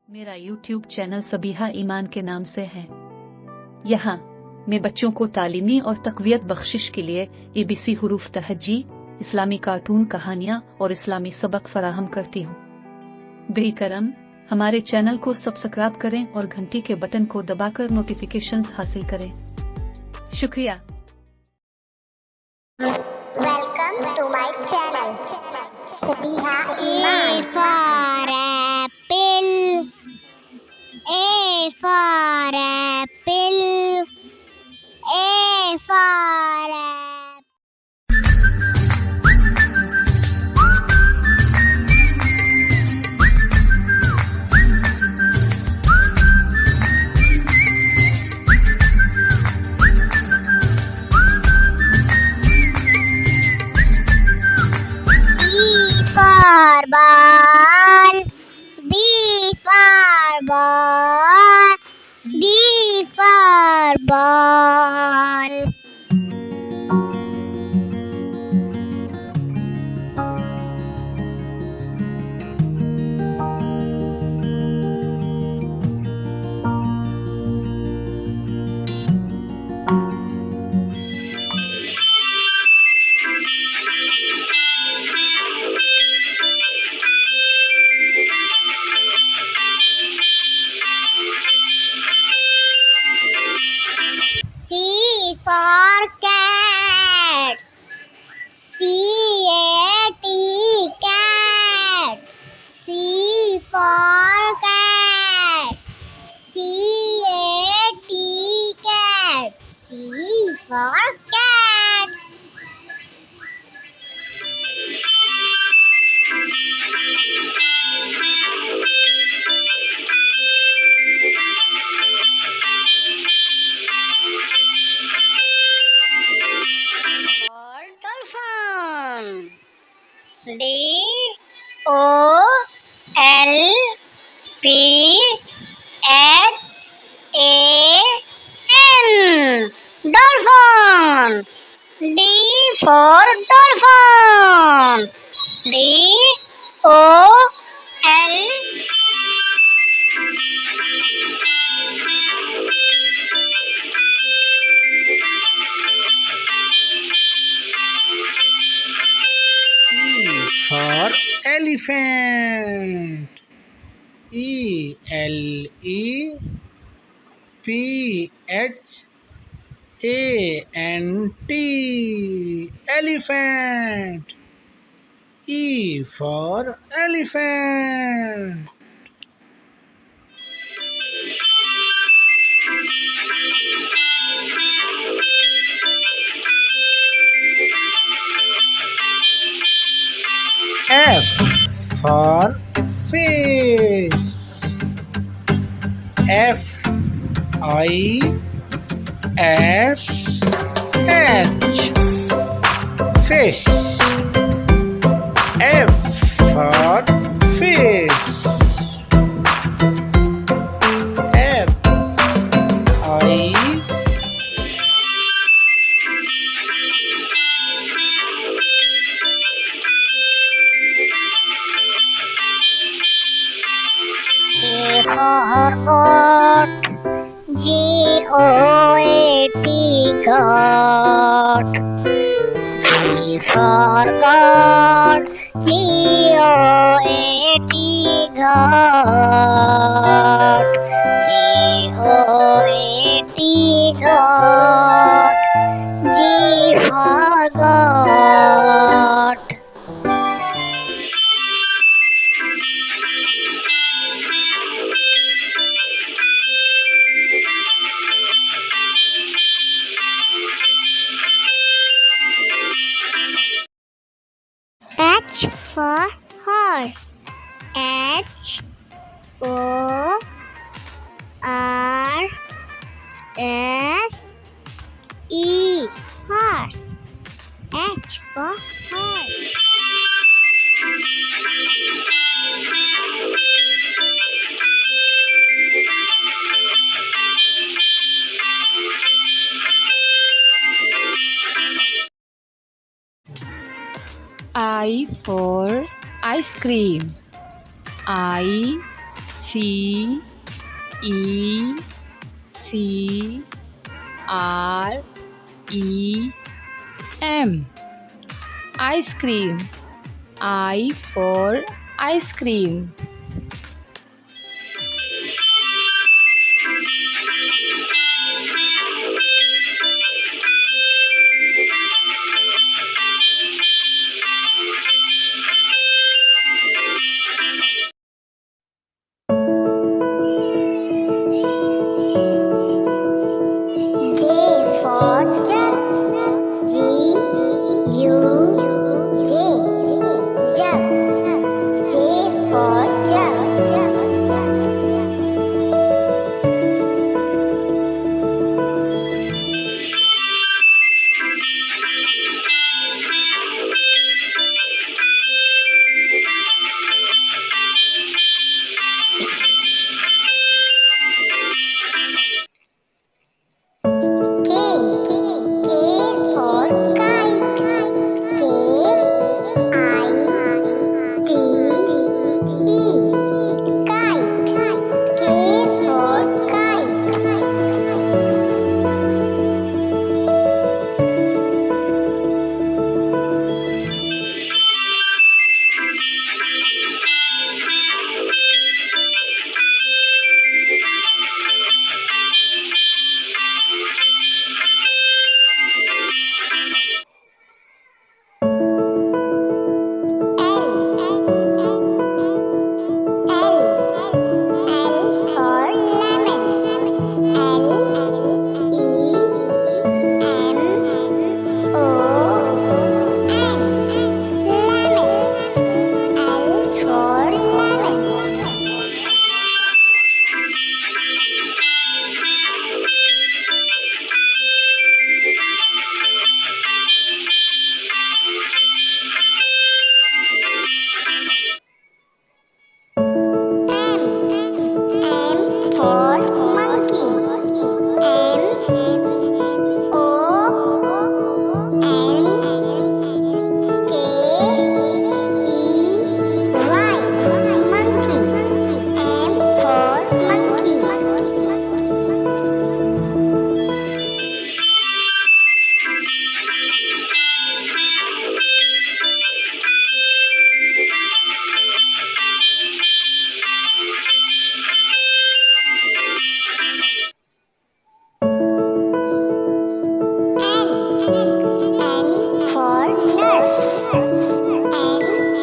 मेरा YouTube channel Sabiha ईमान के नाम से है। यहाँ मैं बच्चों को तालीमी और तक़वियत बख्शिश के लिए ABC हुरूफ तहज्जी, इस्लामी कार्टून, कहानियाँ और इस्लामी सबक फराहम करती हूँ। बेकरम हमारे चैनल को सब्सक्राइब करें और घंटी के बटन को दबाकर नोटिफिकेशंस हासिल करें। शुक्रिया। Welcome to my channel, Sabiha Iman. A for apple, A for apple. Ball, B for ball, B for ball. C for cat, C-A-T, cat. C for cat, C-A-T, cat. C for cat. For dolphin, D-O-L-P-H-A-N, dolphin. D for dolphin, D-O-L. E for elephant. E-L-E-P-H-A-N-T, elephant. E for elephant. F for fish. F-I-S-H, fish. F for fish. F-I. A for goat, G-O-A-T, goat. G for goat, G-O-A-T, goat. G-O-A-T, goat. G for goat. H for horse, H-O-R-S-E, horse. H for horse. I for ice cream. I C E C R E M. Ice cream. I for ice cream. J for jug. G U J jug. J for jug. K for kite. K I T E kite. K for kite. L for lemon. L for lemon. M for monkey. Monkey. M for monkey. N for nurse. N U R S E nurse.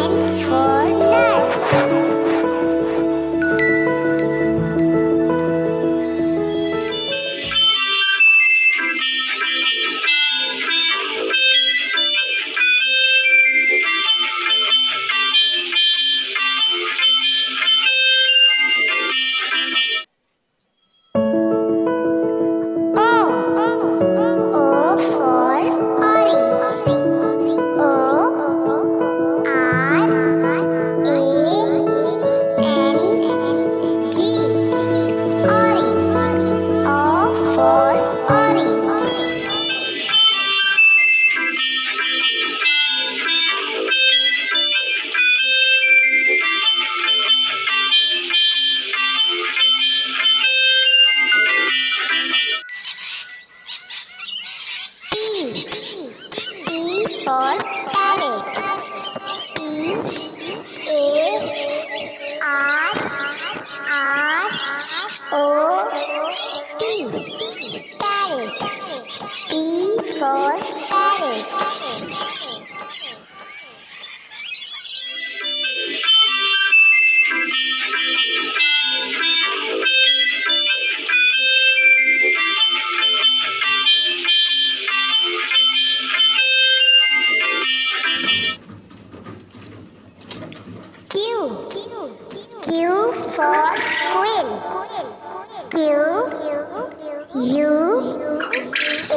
N for nurse. O for orange. O R A N G orange. O for orange. P for parrot. P A R R O T parrot. P for parrot. Q for quill. Q U A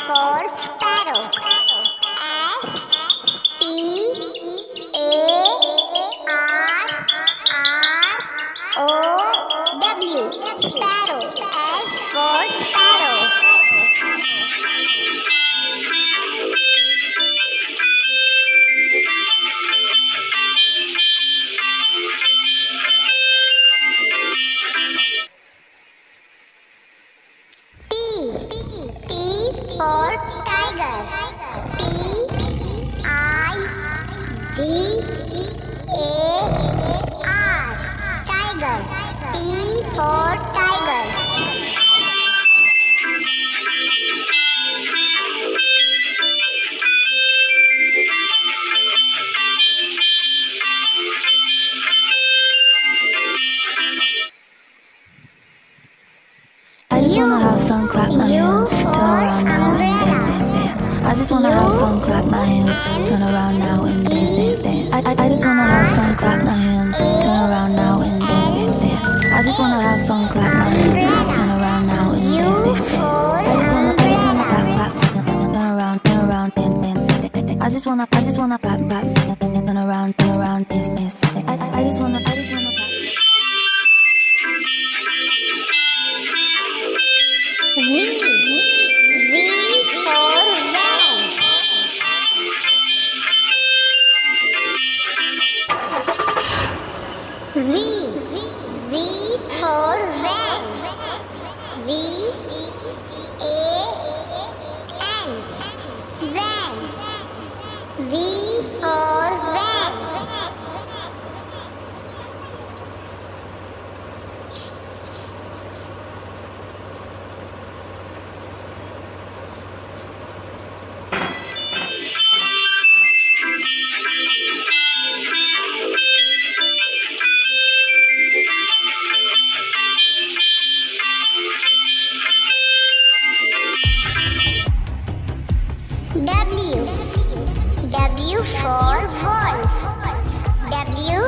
for sparrow. S-P-A-R-R-O-W. Sparrow. S for sparrow. T for tiger. T-I-G-A-R. Tiger. T for tiger. I just wanna have fun, clap my hands, turn around now and dance, dance, dance. I just wanna have fun, clap my hands, turn around now and dance, dance, dance. I just wanna have fun, clap my hands, turn around now and dance, dance, dance. I just wanna have fun, clap my hands, turn around now and dance, dance, dance. I just wanna clap, clap, turn around, dance, dance, dance. I just wanna clap, clap, turn around, dance, dance, dance. I just wanna clap. V for van. V for van. V-A-N. Van. V for van. W for wolf. W-O-L-E.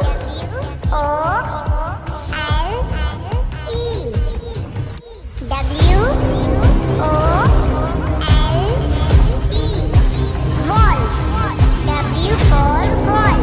W-O-L-E. Wolf. W for wolf.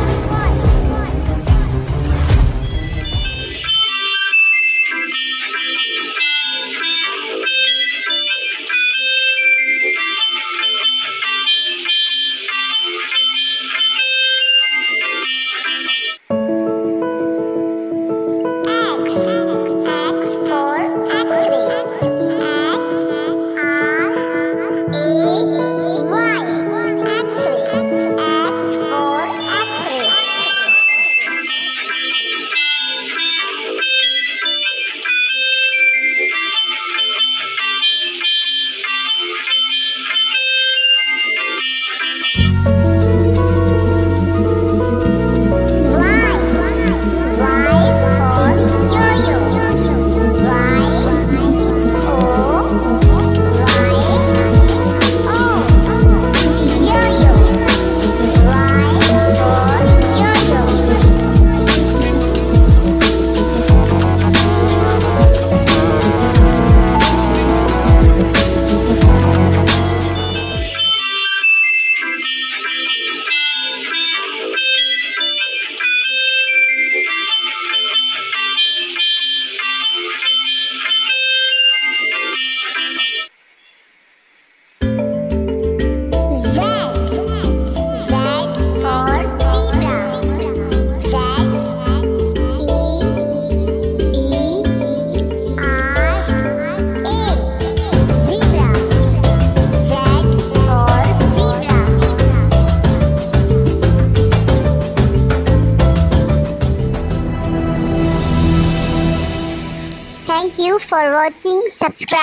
Thank you for watching. Subscribe.